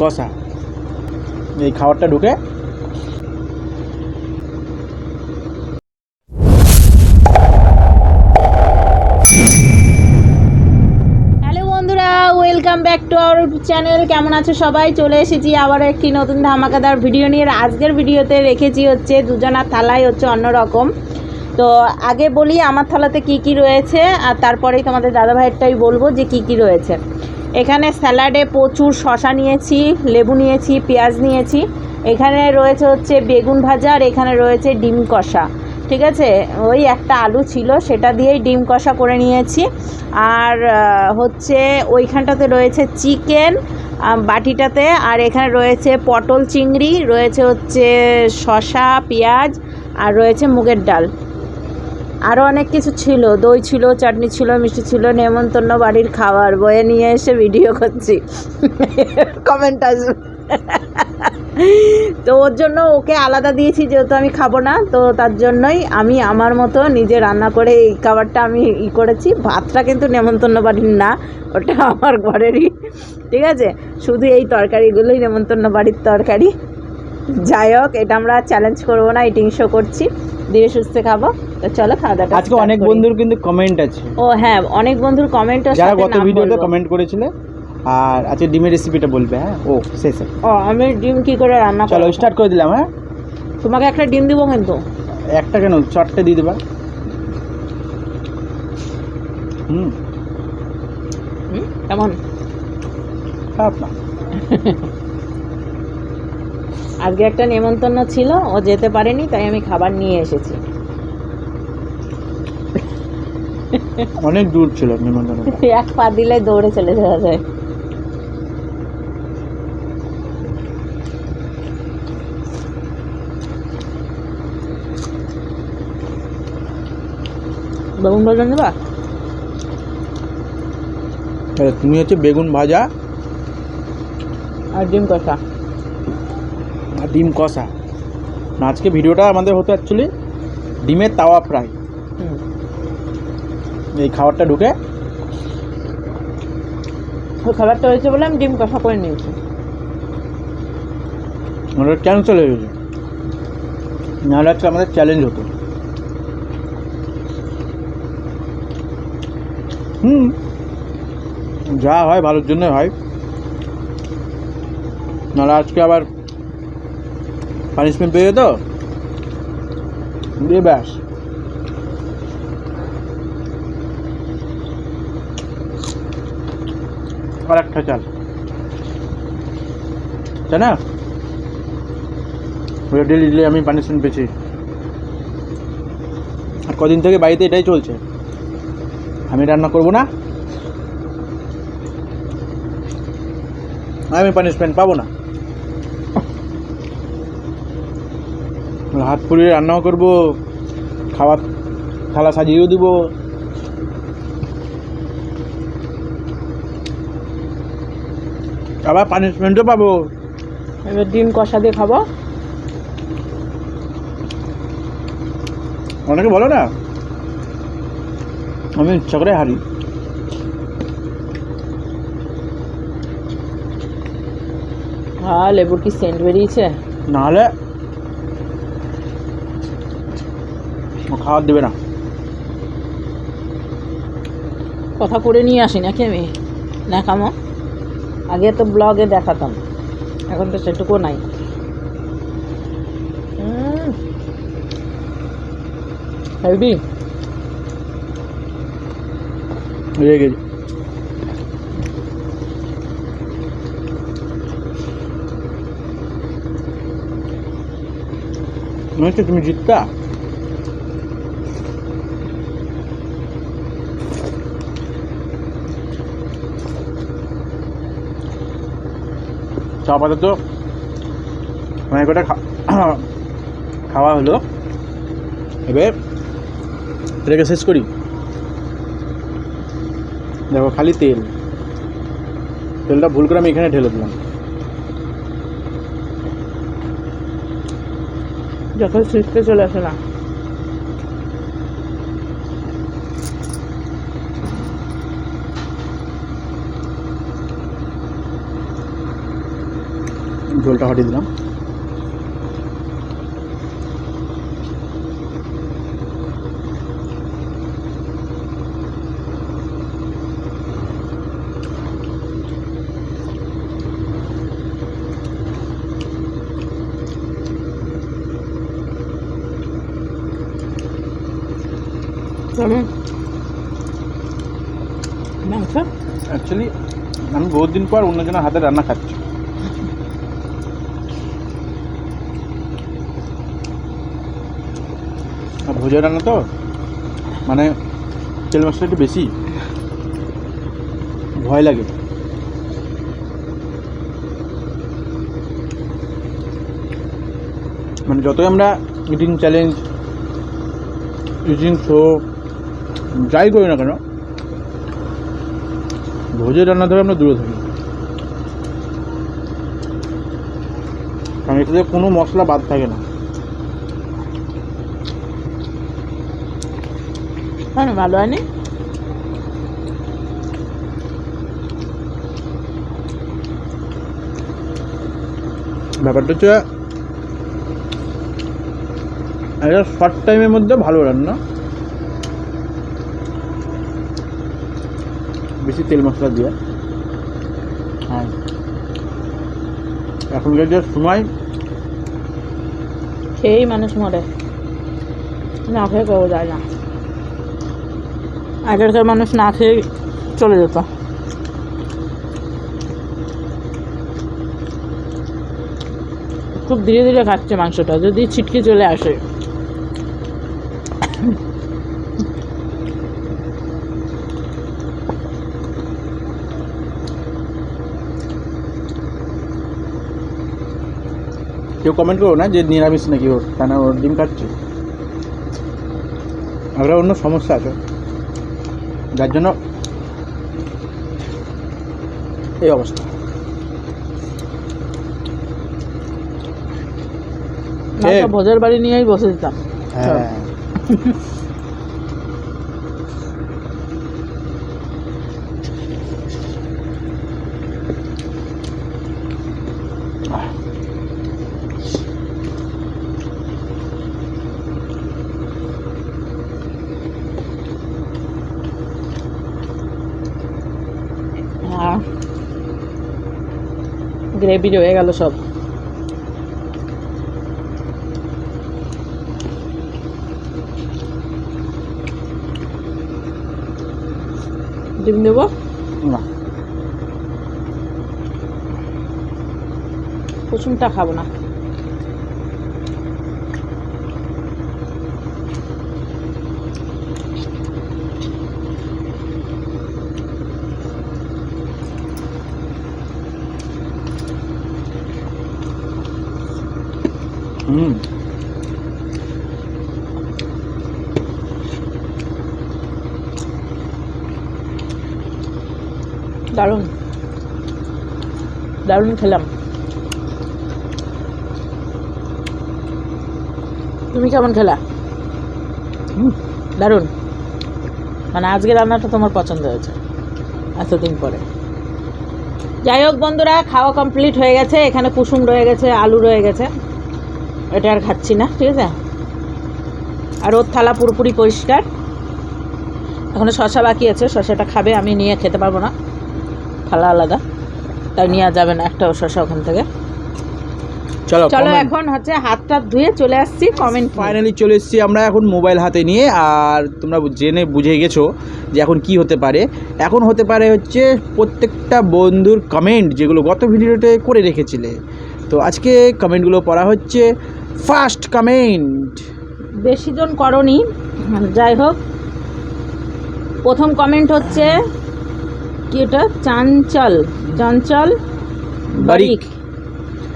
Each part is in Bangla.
কষা এই খাবারটা ঢুকে হ্যালো বন্ধুরা, welcome back to our YouTube channel. কেমন আছো সবাই? চলে এসেছি আবার একটি নতুন ধামাকাদার ভিডিও নিয়ে। আজকের ভিডিওতে রেখেছি হচ্ছে দুজনার থালায় হচ্ছে অন্যরকম। তো আগে বলি আমার থালাতে কি কি রয়েছে, আর তারপরেই তোমাদের দাদাভাইয়েরটাই বলবো যে কি কি রয়েছে। এখানে স্যালাডে প্রচুর শসা নিয়েছি, লেবু নিয়েছি, পেঁয়াজ নিয়েছি। এখানে রয়েছে হচ্ছে বেগুন ভাজা, আর এখানে রয়েছে ডিম কষা। ঠিক আছে, ওই একটা আলু ছিল সেটা দিয়েই ডিম কষা করে নিয়েছি। আর হচ্ছে ওইখানটাতে রয়েছে চিকেন বাটিটাতে, আর এখানে রয়েছে পটল চিংড়ি, রয়েছে হচ্ছে শসা, পেঁয়াজ, আর রয়েছে মুগের ডাল। আরও অনেক কিছু ছিল, দই ছিল, চাটনি ছিল, মিষ্টি ছিল। নেমন্তন্ন বাড়ির খাবার বয়ে নিয়ে এসে ভিডিও করছি, কমেন্ট আসবে। তো ওর জন্য ওকে আলাদা দিয়েছি, যেহেতু আমি খাবো না, তো তার জন্যই আমি আমার মতো নিজে রান্না করে এই খাবারটা আমি করেছি। ভাতটা কিন্তু নেমন্তন্ন বাড়ির না, ওটা আমার ঘরেরই। ঠিক আছে, শুধু এই তরকারিগুলোই নেমন্তন্ন বাড়ির তরকারি। যাই হোক, এটা আমরা চ্যালেঞ্জ করবো না, ইটিং শো করছি, ধীরে সুস্থে খাবো। তো চলো খাওয়া দাওয়া। আজকে অনেক বন্ধুর কিন্তু কমেন্ট আছে। ও হ্যাঁ, অনেক বন্ধুর কমেন্ট আছে যারা গত ভিডিওতে কমেন্ট করেছিলে। আর আজকে ডিমের রেসিপিটা বলবে। হ্যাঁ, ও শেষে আমি ডিম কি করে রান্না করব? চলো স্টার্ট করে দিলাম। হ্যাঁ, তোমাকে একটা ডিম দিব কিন্তু। একটা কেন, 4টে দিয়ে দেবা। কেমন? খারাপ না। আজকে একটা নেমন্তন্ন ছিল, ও যেতে পারেনি, তাই আমি খাবার নিয়ে এসেছি। অনেক দূর ছিল নিমন্ত্রণ। এক পা দিলে দৌড়ে চলে যাওয়া যায়। বেগুন ভাজা নেবা? তুমি হচ্ছে বেগুন ভাজা আর ডিম কষা। আর ডিম কষা। আজকে ভিডিওটা আমাদের হতো অ্যাকচুয়ালি ডিমের তাওয়া ফ্রাই। এই খাবারটা ঢুকে ওই খাবারটা হয়েছে বলে আমি ডিম কষা করে নিয়েছি। আমাদের ক্যান্সেল হয়ে গেছে, নাহলে আজকে আমাদের চ্যালেঞ্জ হতো। যা হয় ভালোর জন্য হয়, নাহলে আজকে আবার পানিশমেন্ট পেয়ে যেত দিয়ে ব্যাস। আর একটা চাল, তাই না? ডেলি ডেলি আমি পানিশমেন্ট পেয়েছি, আর কদিন থেকে বাড়িতে এটাই চলছে। আমি রান্না করব না, আমি পানিশমেন্ট পাবো না। হাত পুড়িয়ে রান্নাও করবো, খাবার থালা সাজিয়েও দিব, আবার পানিশমেন্টও পাবো। এবার ডিম কষা দিয়ে খাবো। অনেকে বলো না আমি ইচ্ছা করে হারি। হ্যাঁ, লেবুর কি সেন্ট বেরিয়েছে! নাহলে খাবার দেবে না। কথা করে নিয়ে আসি নাকি আমি? দেখামো, আগে তো ব্লগে দেখাতাম, এখন তো সেটুকু নাই। হেভি রেগে গেছি। মনে হচ্ছে তুমি জিততা। আপাতত অনেক কটা খাওয়া হলো, এবার এটাকে শেষ করি। দেখো খালি তেলটা ভুল করে আমি এখানে ঢেলে দিলাম। যখন ছিটকে চলে আসে না। ঝোলটা হটিয়ে দিলাম। মাংস অ্যাকচুয়ালি আমি বহুত দিন পর অন্যজনের হাতে রান্না খাচ্ছি। আর ভোজের রান্না তো মানে তেল মশলা একটু বেশি, ভয় লাগে। মানে যতই আমরা ইটিং চ্যালেঞ্জ, ইটিং শো যাই করি না কেন, ভোজের রান্না ধরে আমরা দূরে থাকি। কারণ এটাতে কোনো মশলা বাদ থাকে না। ভালো হয়নি। ব্যাপারটা হচ্ছে একটা শর্ট টাইমের মধ্যে ভালো রান্না, বেশি তেল মশলা দিয়ে। হ্যাঁ, এখনকার যে সময় খেয়েই মানুষ মরে, না খেয়ে কেউ যায় না। আগেরকার মানুষ না খেয়ে চলে যেত। খুব ধীরে ধীরে খাচ্ছে মাংসটা, যদি ছিটকে চলে আসে। কেউ কমেন্ট করো না যে নিরামিষ নাকি ওর, কেন ওর ডিম খাচ্ছে। আমরা অন্য সমস্যা আছে, যার জন্য এই অবস্থা। ভোজের বাড়ি নিয়েই বসে দিতাম। হ্যাঁ, গ্রেভি রয়ে গেল সব। ডিম দেবো না, কুসুমটা খাবো না। দারুণ দারুণ খেলাম। তুমি কেমন খেলা? দারুণ। মানে আজকে রান্নাটা তোমার পছন্দ হয়েছে এতদিন পরে। যাই হোক বন্ধুরা, খাওয়া কমপ্লিট হয়ে গেছে। এখানে কুসুম রয়ে গেছে, আলু রয়ে গেছে, এটা আর খাচ্ছি না, ঠিক আছে। আর ওর থালা পুরোপুরি পরিষ্কার। এখনো শশা বাকি আছে, শশাটা খাবে, আমি নিয়ে খেতে পারবো না, থালা আলাদা, তাই নিয়ে যাবে না একটাও শশা ওখান থেকে। চলো চলো এখন হচ্ছে হাতটা ধুয়ে চলে আসছি কমেন্ট। ফাইনালি চলে এসেছি আমরা এখন মোবাইল হাতে নিয়ে। আর তোমরা জেনে বুঝে গেছো যে এখন কি হতে পারে। এখন হতে পারে হচ্ছে প্রত্যেকটা বন্ধুর কমেন্ট, যেগুলো গত ভিডিওতে করে রেখেছিলে। তো আজকে কমেন্টগুলো পড়া হচ্ছে। ফার্স্ট কমেন্ট, বেশি জন করনি, যাই হোক। প্রথম কমেন্ট হচ্ছে কি, এটা চঞ্চল বারিক।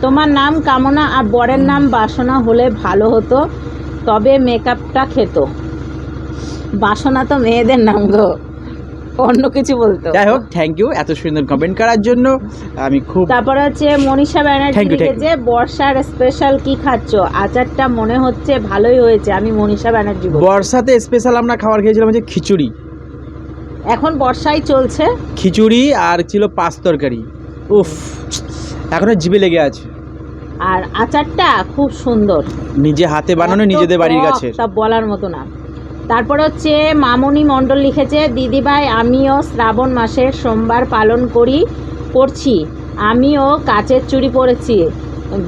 তোমার নাম কামনা আর বরের নাম বাসনা হলে ভালো হতো, তবে মেকআপটা খেত। বাসনা তো মেয়েদের নাম গো, অন্য কিছু বলতো। যাই হোক, থ্যাংক ইউ এত সুন্দর কমেন্ট করার জন্য। আমি খুব। তারপরে হচ্ছে মনীষা ব্যানার্জি লিখেছে, বর্ষার স্পেশাল কি খাচ্ছ? আচারটা মনে হচ্ছে ভালোই হয়েছে। আমি মনীষা ব্যানার্জি বলছি। বর্ষাতে স্পেশাল আমরা খাবার খেয়েছিলাম হচ্ছে খিচুড়ি। এখন বর্ষাই চলছে, খিচুড়ি আর ছিল পাঁচ তরকারি। উফ, এখনো জিভে লেগে আছে। আর আচারটা খুব সুন্দর, নিজে হাতে বানানো, এত নিজেদের বাড়ির টক, কাছে। তা বলার মতো না। তারপর হচ্ছে মামনি মণ্ডল লিখেছে, দিদিভাই আমিও শ্রাবণ মাসের সোমবার পালন করছি, আমিও কাচের চুড়ি পরেছি,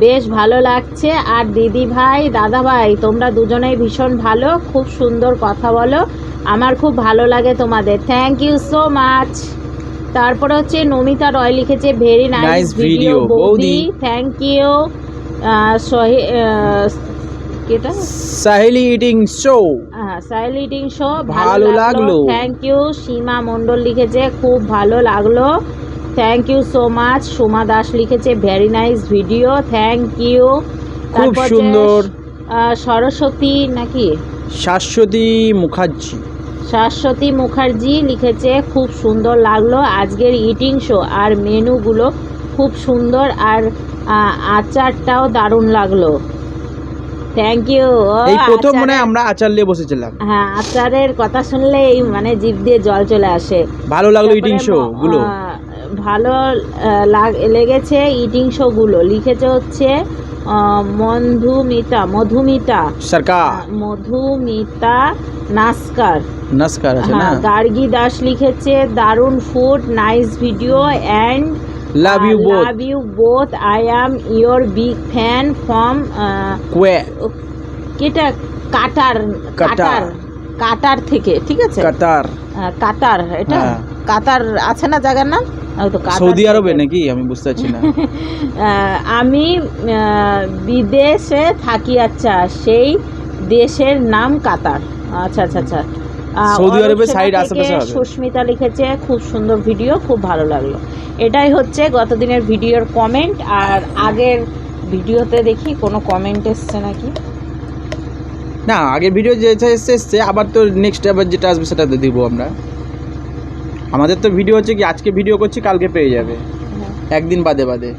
বেশ ভালো লাগছে। আর দিদিভাই দাদাভাই তোমরা দুজনেই ভীষণ ভালো, খুব সুন্দর কথা বলো, আমার খুব ভালো লাগে তোমাদের, থ্যাংক ইউ সো মাচ। তারপরে হচ্ছে নমিতা রয় লিখেছে, very nice Nice video video, বৌদি, বৌদি। Thank you. কেটা সাহেলি ইটিং শো, সাইল ইটিং শো ভালো লাগলো। Thank you. সীমা মণ্ডল লিখেছে, খুব ভালো লাগলো, thank you so much. Soma Das লিখেছে, very nice video, thank you. খুব সুন্দর। সরস্বতী নাকি শাশ্বতী মুখার্জি, শাশ্বতী মুখার্জি লিখেছে, খুব সুন্দর লাগলো আজকের ইটিং শো, আর মেনুগুলো খুব সুন্দর, আর আচারটাও দারুণ লাগলো, থ্যাংক ইউ। এই প্রথম মনে হয় আমরা আচার নিয়ে বসেছিলাম। হ্যাঁ, আচারের কথা শুনলেই মানে জিভ দিয়ে জল চলে আসে। ভালো লাগলো তারপরে ইটিং শো গুলো। ভালো লেগেছে ইটিং শো গুলো, লিখেছে হচ্ছে মধুমিতা সরকার, মধুমিতা নমস্কার আছে না। গার্গী দাস লিখেছে, দারুণ food, nice video and love you both, I am your big fan from কোয়ে কেটা কাটার থেকে, ঠিক আছে, কাতার, কাতার, এটা হ্যাঁ। কাতার আছে না জায়গার নাম, তো কাতার সৌদি আরবে থেকে। নাকি আমি বুঝতে পারছি না। আমি বিদেশে থাকি, আচ্ছা সেই দেশের নাম কাতার, আচ্ছা আচ্ছা আচ্ছা। সৌদি আরবের অরূপ সাইড সেনা আশেপাশে থেকে হবে। সুস্মিতা লিখেছে, খুব সুন্দর ভিডিও, খুব ভালো লাগলো। এটাই হচ্ছে গতদিনের ভিডিওর কমেন্ট। আর আগের ভিডিওতে দেখি কোনো কমেন্ট এসছে নাকি। না, আগের ভিডিও যেটা এসছে আবার তো নেক্সট আবার যেটা আসবে সেটা দিব আমরা। আমাদের তো ভিডিও হচ্ছে কি আজকে ভিডিও করছি কালকে পেয়ে যাবে, একদিন বাদে বাদে।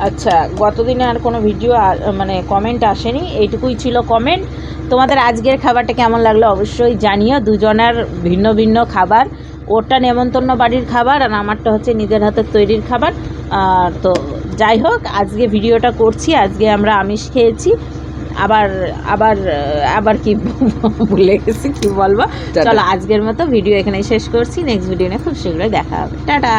আচ্ছা, গতদিনে আর কোনো ভিডিও মানে কমেন্ট আসেনি, এইটুকুই ছিল কমেন্ট। তোমাদের আজকের খাবারটা কেমন লাগলো অবশ্যই জানিও। দুজনের ভিন্ন ভিন্ন খাবার, ওরটা নেমন্তন্ন বাড়ির খাবার আর আমারটা হচ্ছে নিজের হাতের তৈরির খাবার। তো যাই হোক, আজকে ভিডিওটা করছি, আজকে আমরা আমিষ খেয়েছি। আবার আবার আবার কি ভুলে গেছি কি বলবো। টাটা। চলো আজকের মতো ভিডিও এখানেই শেষ করছি, নেক্সট ভিডিও নিয়ে খুব শীঘ্রই দেখা হবে, টাটা।